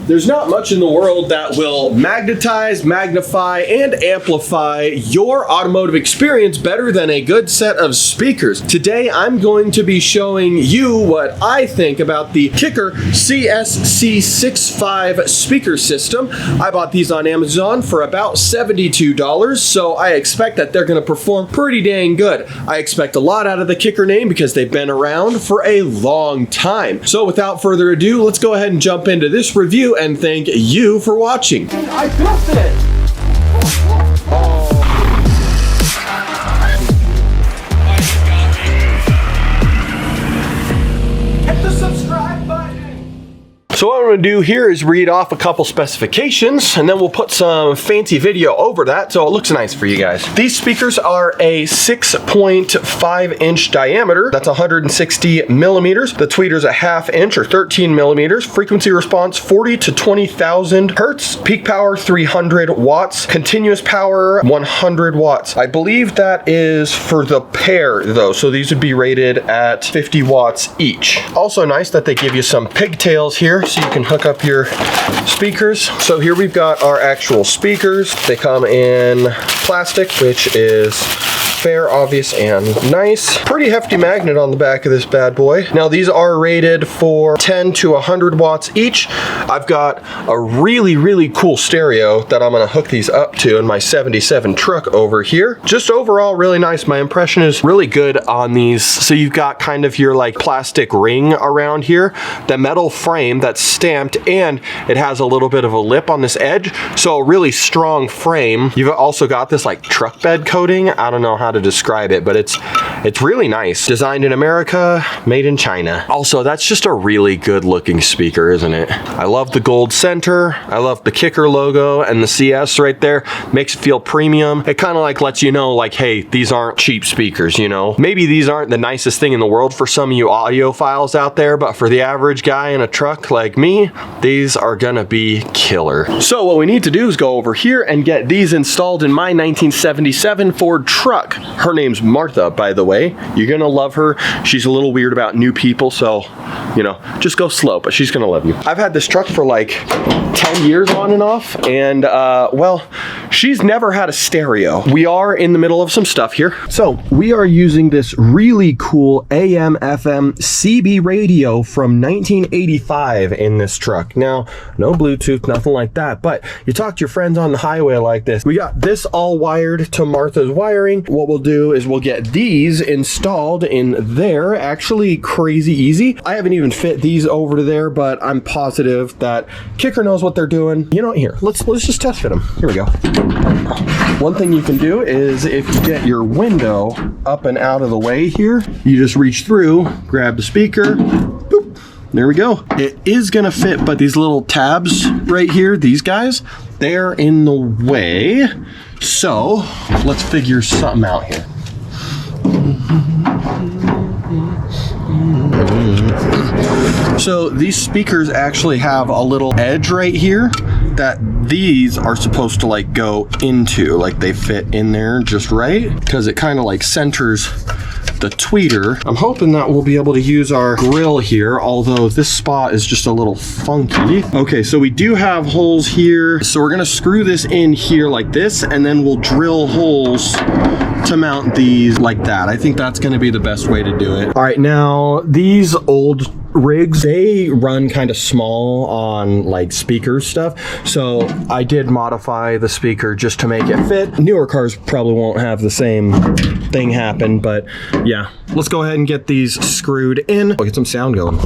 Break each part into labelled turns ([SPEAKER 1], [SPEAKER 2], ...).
[SPEAKER 1] There's not much in the world that will magnetize, magnify, and amplify your automotive experience better than a good set of speakers. Today, I'm going to be showing you what I think about the Kicker CSC65 speaker system. I bought these on Amazon for about $72, so I expect that they're going to perform pretty dang good. I expect a lot out of the Kicker name because they've been around for a long time. So without further ado, let's go ahead and jump into this review, and thank you for watching. I built it! So what I'm going to do here is read off a couple specifications, and then we'll put some fancy video over that so it looks nice for you guys. These speakers are a 6.5 inch diameter. That's 160 millimeters. The tweeter's a ½ inch or 13 millimeters. Frequency response 40 to 20,000 hertz. Peak power 300 watts. Continuous power 100 watts. I believe that is for the pair though, so these would be rated at 50 watts each. Also nice that they give you some pigtails here, so you can hook up your speakers. So here we've got our actual speakers. They come in plastic, which is fair, obvious, and nice. Pretty hefty magnet on the back of this bad boy. Now these are rated for 10 to 100 watts each. I've got a really cool stereo that I'm gonna hook these up to in my 77 truck over here. Just overall really nice. My impression is really good on these. So you've got kind of your like plastic ring around here, the metal frame that's stamped, and it has a little bit of a lip on this edge, so a really strong frame. You've also got this like truck bed coating. I don't know how to describe it, but it's really nice. Designed in America, made in China. Also, that's just a really good looking speaker, isn't it? I love the gold center. I love the Kicker logo and the CS right there. Makes it feel premium. It kind of like lets you know like, hey, these aren't cheap speakers, you know? Maybe these aren't the nicest thing in the world for some of you audiophiles out there, but for the average guy in a truck like me, these are gonna be killer. So what we need to do is go over here and get these installed in my 1977 Ford truck. Her name's Martha, by the way. You're gonna love her. She's a little weird about new people, so, you know, just go slow, but she's gonna love you. I've had this truck for like 10 years on and off, and well, she's never had a stereo. We are in the middle of some stuff here. So we are using this really cool AM FM CB radio from 1985 in this truck. Now, no Bluetooth, nothing like that, but you talk to your friends on the highway like this. We got this all wired to Martha's wiring. What we'll do is we'll get these installed in there. Actually crazy easy. I haven't even fit these over to there, but I'm positive that Kicker knows what they're doing. You know, here, let's just test fit them. Here we go. One thing you can do is if you get your window up and out of the way here, you just reach through, grab the speaker, boop, there we go. It is gonna fit, but these little tabs right here, these guys, they're in the way. So let's figure something out here. So these speakers actually have a little edge right here that these are supposed to like go into, like they fit in there just right, because it kind of like centers the tweeter. I'm hoping that we'll be able to use our grill here, although this spot is just a little funky. Okay, so we do have holes here. So we're gonna screw this in here like this, and then we'll drill holes to mount these like that. I think that's gonna be the best way to do it. All right, now these old rigs, they run kind of small on like speaker stuff, so I did modify the speaker just to make it fit. Newer cars probably won't have the same thing happen, but yeah, let's go ahead and get these screwed in. We'll get some sound going.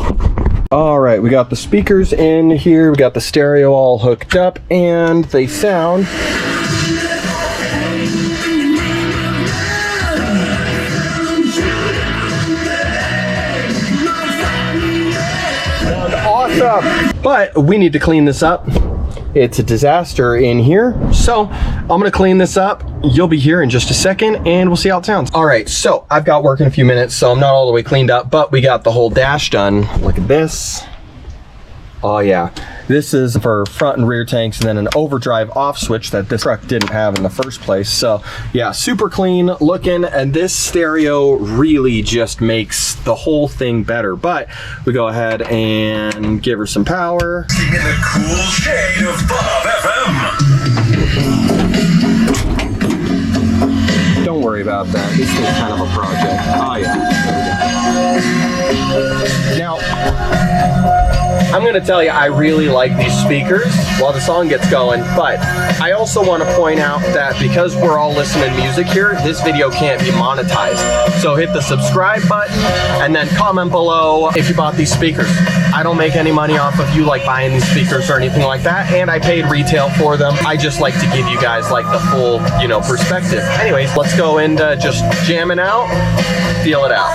[SPEAKER 1] All right, we got the speakers in here, we got the stereo all hooked up, and they sound awesome. But we need to clean this up. It's a disaster in here. So I'm gonna clean this up. You'll be here in just a second and we'll see how it sounds. All right, so I've got work in a few minutes, so I'm not all the way cleaned up, but we got the whole dash done. Look at this. Oh yeah. This is for front and rear tanks, and then an overdrive off switch that this truck didn't have in the first place. So yeah, super clean looking, and this stereo really just makes the whole thing better. But we go ahead and give her some power.
[SPEAKER 2] In the cool shade of Bob FM.
[SPEAKER 1] Don't worry about that. This is kind of a project. Oh yeah. Now, I'm gonna tell you, I really like these speakers while the song gets going, but I also want to point out that because we're all listening to music here, this video can't be monetized. So hit the subscribe button and then comment below if you bought these speakers. I don't make any money off of you like buying these speakers or anything like that, and I paid retail for them. I just like to give you guys like the full, you know, perspective. Anyways, let's go into just jamming out, feel it out.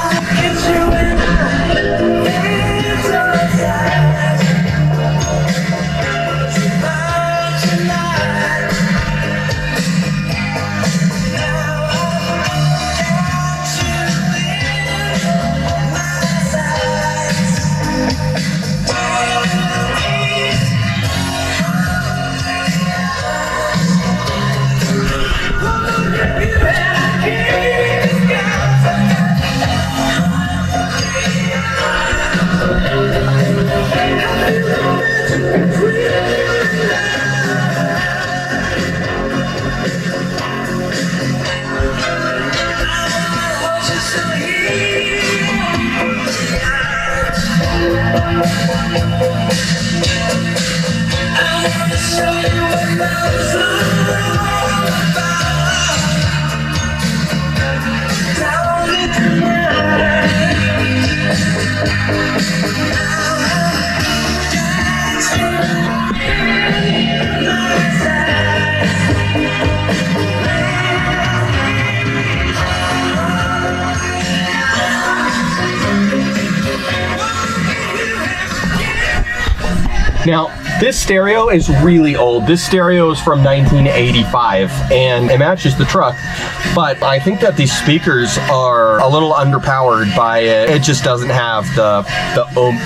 [SPEAKER 1] Now, this stereo is really old. This stereo is from 1985 and it matches the truck, but I think that these speakers are a little underpowered by it. It just doesn't have the oomph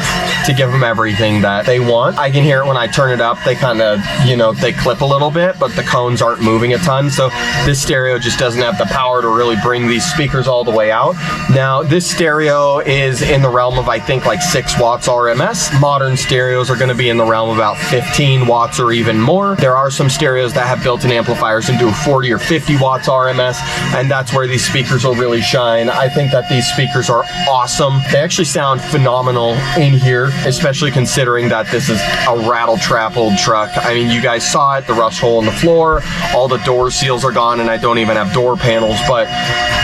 [SPEAKER 1] to give them everything that they want. I can hear it when I turn it up. They kind of, you know, they clip a little bit, but the cones aren't moving a ton. So this stereo just doesn't have the power to really bring these speakers all the way out. Now, this stereo is in the realm of, I think, like 6 watts RMS. Modern stereos are going to be in the realm of about 15 watts or even more. There are some stereos that have built-in amplifiers and do 40 or 50 watts RMS, and that's where these speakers will really shine. I think that these speakers are awesome. They actually sound phenomenal in here, especially considering that this is a rattle-trap old truck. I mean, you guys saw it, the rust hole in the floor, all the door seals are gone, and I don't even have door panels, but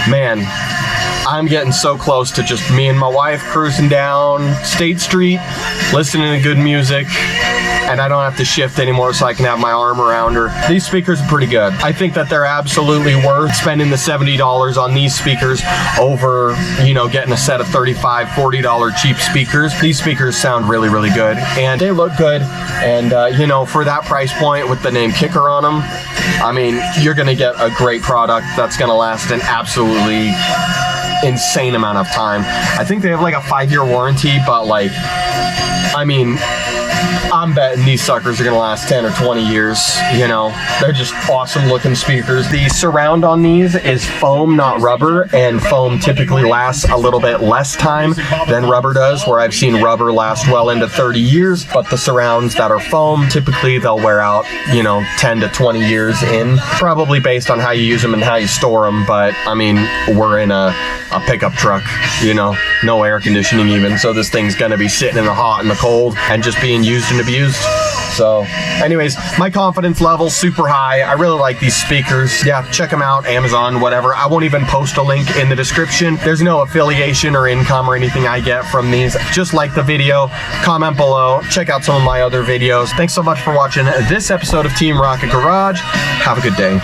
[SPEAKER 1] man, I'm getting so close to just me and my wife cruising down State Street, listening to good music, and I don't have to shift anymore so I can have my arm around her. These speakers are pretty good. I think that they're absolutely worth spending the $70 on these speakers over, you know, getting a set of $35, $40 cheap speakers. These speakers sound really, really good, and they look good, and you know, for that price point with the name Kicker on them, I mean, you're gonna get a great product that's gonna last an absolutely insane amount of time. I think they have like a 5-year warranty, but like, I mean, I'm betting these suckers are gonna last 10 or 20 years, you know. They're just awesome looking speakers. The surround on these is foam, not rubber, and foam typically lasts a little bit less time than rubber does, where I've seen rubber last well into 30 years, but the surrounds that are foam, typically they'll wear out, you know, 10 to 20 years in, probably based on how you use them and how you store them. But I mean, we're in a pickup truck, you know, no air conditioning even, so this thing's gonna be sitting in the hot and the cold and just being used and abused. So anyways, my confidence level's super high. I really like these speakers. Yeah, check them out, Amazon, whatever. I won't even post a link in the description. There's no affiliation or income or anything I get from these. Just like the video, comment below, check out some of my other videos. Thanks so much for watching this episode of Team Rocket Garage. Have a good day.